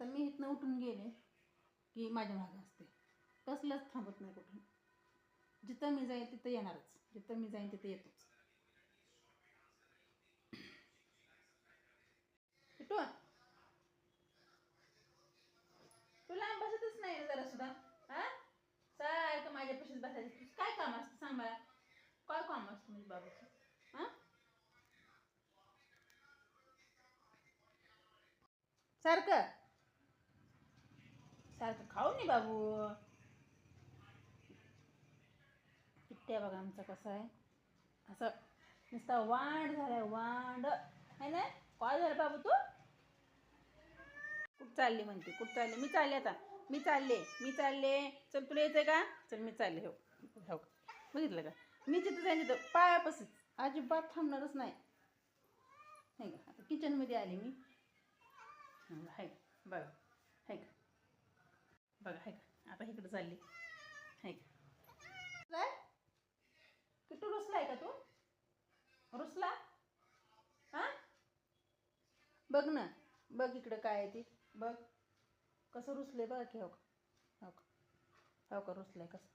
आता मी इथनं उठून गेले की माझ्या मागे असते, कसलंच थांबत नाही कुठून. जिथं मी जाईल तिथं येणारच, जिथं मी जाईन तिथं येतोच. किटू तुला बसतच नाही ना जरा सुद्धा. हा सारखं माझ्यापाशीच बसायचं. काय काम असतं सांग मला, काय काम असतं म्हणजे बाबाचं? हां सारखं सारखं खाऊ नाही बाबू. किट्ट्या बघा आमचा कसा आहे, असं नुसता वांड झालाय, वांड आहे ना. काय झालं बाबू तू कुठं चालली म्हणते, कुठं चालली? मी चालले आता, मी चालले. चल तुला येते का? चल मी चालले. हो हो बघितलं का, मी जिथं जाईन तिथं पायापासून अजिबात थांबणारच नाही. नाही का, आता किचनमध्ये आले मी. हाय बघा, हाय का बघा, हाय का आता इकडं चालली. हाय का किट्टू रुसलाय का तू? रुसला? हां बघ ना, बघ इकडं काय आहे ते बघ, कसं रुसलंय बघा की. हो का, हो का, हो का रुसलंय कसं.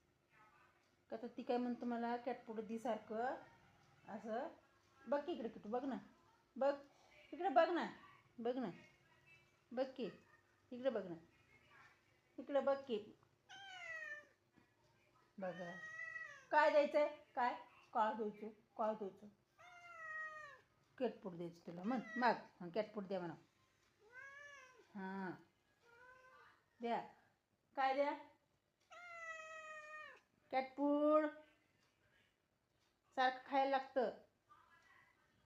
का तर ती काय म्हणतो मला कॅटपुड दी सारखं असं. बघ की इकडे किटू, बघ ना, बघ इकडे, बघ ना, बघ ना, बघ की इकडे, बघ ना इकडे, बघ की. बघा काय द्यायचंय, काय काय द्यायचं, काय द्यायचं? कॅटपुड द्यायचं तुला, म्हण माग कॅटपुड द्या म्हणा. हां द्या, काय द्या? कॅटफूड सारखं खायला लागतं.